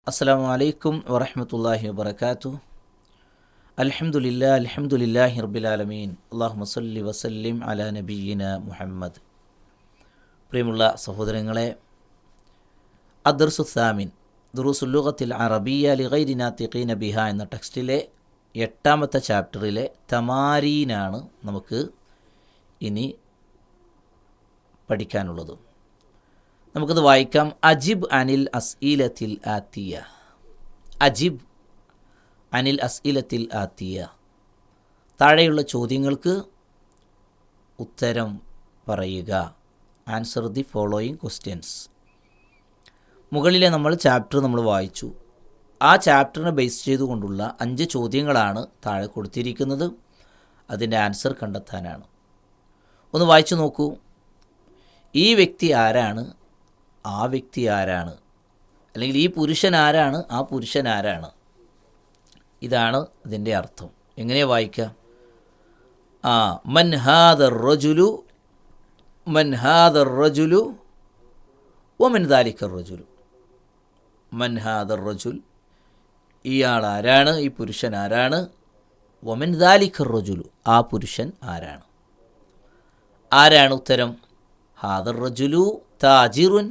അസ്സലാമു അലൈക്കും വറഹ്മത്തുള്ളാഹി വബറകാതുഹു. അൽഹംദുലില്ലാഹി റബ്ബിൽ ആലമീൻ. അല്ലാഹുമ്മ സ്വല്ലി വസല്ലിം അലാ നബിയ്യിന മുഹമ്മദ്. പ്രിയമുള്ള സഹോദരങ്ങളെ, അദ്ദർസു സാമിൻ ദുറൂസുൽ ലുഗത്തിൽ അറബിയ്യ ലിഗൈരി നാതിഖീന ബിഹാ എന്ന ടെക്സ്റ്റിലെ 8ാമത്തെ ചാപ്റ്ററിലെ തമാരീനാണ് നമുക്ക് ഇനി പഠിക്കാനുള്ളത്. നമുക്കത് വായിക്കാം. അജിബ് അനിൽ അസ്ഇലത്തിൽ ആത്തിയ. അജിബ് അനിൽ അസ്ഇലത്തിൽ ആത്തിയ. താഴെയുള്ള ചോദ്യങ്ങൾക്ക് ഉത്തരം പറയുക. Answer the following questions. മുകളിലെ ചാപ്റ്റർ നമ്മൾ വായിച്ചു. ആ ചാപ്റ്ററിനെ ബേസ് ചെയ്തുകൊണ്ടുള്ള 5 ചോദ്യങ്ങളാണ് താഴെ കൊടുത്തിരിക്കുന്നത്. അതിൻ്റെ ആൻസർ കണ്ടെത്താനാണ്. ഒന്ന് വായിച്ചു നോക്കൂ. ഈ വ്യക്തി ആരാണ്? ആ വ്യക്തി ആരാണ്? അല്ലെങ്കിൽ ഈ പുരുഷൻ ആരാണ്? ആ പുരുഷൻ ആരാണ്? ഇതാണ് അതിൻ്റെ അർത്ഥം. എങ്ങനെയാണ് വായിക്കുക? മൻ ഹാദർ റജുലു, മൻ ഹാദർ റജുലു വമൻ ദാലിക്കർ റജുലു. മൻ ഹാദർ റജുൽ, ഇയാൾ ആരാണ്? ഈ പുരുഷൻ ആരാണ്? വമൻ ദാലിക്കർ റജുലു, ആ പുരുഷൻ ആരാണ്? ആരാണ് ഉത്തരം? ഹാദർ റജുലു താജിറുൻ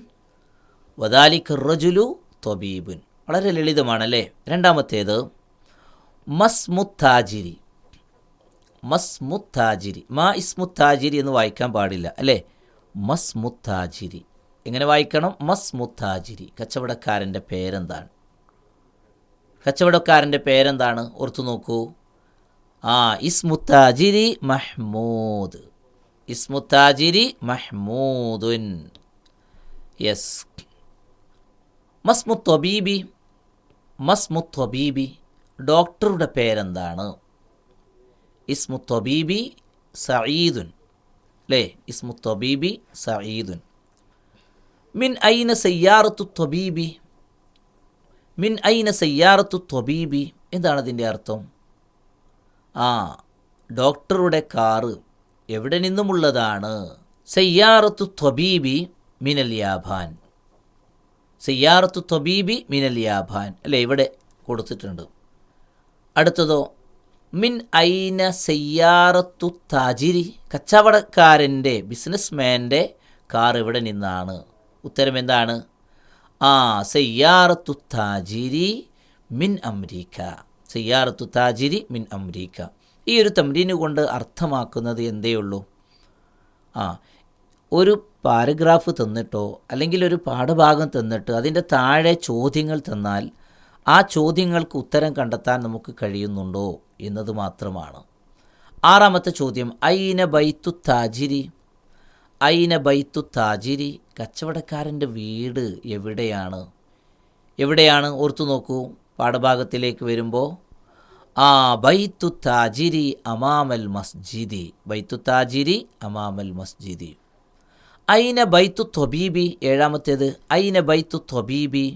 വദാലിക്കർ റജുലു ത്വബീബുൻ. വളരെ ലളിതമാണല്ലേ. രണ്ടാമത്തേത് മസ്മുത്താജിരി. മസ്മുത്താജിരി, മാ ഇസ്മുത്താജിരി എന്ന് വായിക്കാൻ പാടില്ല അല്ലേ. മസ്മുത്താജിരി എങ്ങനെ വായിക്കണം? മസ്മുത്താജിരി. കച്ചവടക്കാരൻ്റെ പേരെന്താണ്? കച്ചവടക്കാരൻ്റെ പേരെന്താണ്? ഓർത്തു നോക്കൂ. ഇസ്മുത്താജിരി മഹ്മൂദ്. ഇസ്മുത്താജിരി മഹ്മൂദുൻ. യെസ്. മസ്മുത്വബീബി, മസ്മുത്വബീബി, ഡോക്ടറുടെ പേരെന്താണ്? ഇസ്മുത്വബീബി സഈദുൻ അല്ലേ. ഇസ്മുത്വബീബി സഈദുൻ. മിൻ ഐന സയ്യാറത്തു ത്വബീബി. മിൻ ഐന സയ്യാറത്തു ത്വബീബി, എന്താണ് അതിൻ്റെ അർത്ഥം? ഡോക്ടറുടെ കാറ് എവിടെ നിന്നുമുള്ളതാണ്? സയ്യാറത്തു ത്വബീബി മിനൽ യാഭാൻ. സയ്യാറത്തു ത്വബീബി മിനൽ യാഭാൻ അല്ലേ, ഇവിടെ കൊടുത്തിട്ടുണ്ട്. അടുത്തതോ മിൻ ഐന സയ്യാറത്തു താജിരി. കച്ചവടക്കാരൻ്റെ, ബിസിനസ്മാൻ്റെ കാർ എവിടെ നിന്നാണ്? ഉത്തരം എന്താണ്? സയ്യാറത്തു താജിരി മിൻ അംരീക്ക. സയ്യാറത്തു താജിരി മിൻ അംരീക്ക. ഈ ഒരു തംരീന് കൊണ്ട് അർത്ഥമാക്കുന്നത് എന്തേ ഉള്ളൂ? ഒരു പാരഗ്രാഫ് തന്നിട്ടോ അല്ലെങ്കിൽ ഒരു പാഠഭാഗം തന്നിട്ട് അതിൻ്റെ താഴെ ചോദ്യങ്ങൾ തന്നാൽ ആ ചോദ്യങ്ങൾക്ക് ഉത്തരം കണ്ടെത്താൻ നമുക്ക് കഴിയുന്നുണ്ടോ എന്നത് മാത്രമാണ്. 6ാമത്തെ ചോദ്യം ഐന ബൈത്തു താജിരി. ഐന ബൈത്തു താജിരി, കച്ചവടക്കാരൻ്റെ വീട് എവിടെയാണ്? എവിടെയാണ്? ഓർത്തു നോക്കൂ. പാഠഭാഗത്തിലേക്ക് വരുമ്പോൾ ബൈത്തു താജിരി അമാമൽ മസ്ജിദി. ബൈത്തു താജിരി അമാമൽ മസ്ജിദി. ഐന ബൈത്തു ത്വബീബി. 7ാമത്തേത് ഐന ബൈത്തു ത്വബീബി.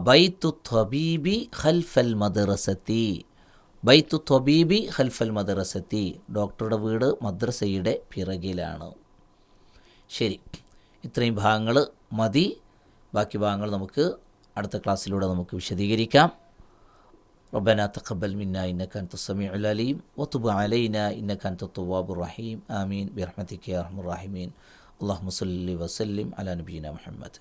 ബൈത്തു ത്വബീബി ഖൽഫൽ മദ്റസത്തി. ബൈത്തു ത്വബീബി ഖൽഫൽ മദ്റസത്തി, ഡോക്ടറുടെ വീട് മദ്രസയുടെ പിറകിലാണ്. ശരി, ഇത്രയും ഭാഗങ്ങൾ മതി. ബാക്കി ഭാഗങ്ങൾ നമുക്ക് അടുത്ത ക്ലാസ്സിലൂടെ നമുക്ക് വിശദീകരിക്കാം. ربنا تقبل منا إنك أنت السميع العليم وتب علينا إنك أنت التواب الرحيم. آمين برحمتك يا أرحم الراحمين. اللهم صل وسلم على نبينا محمد.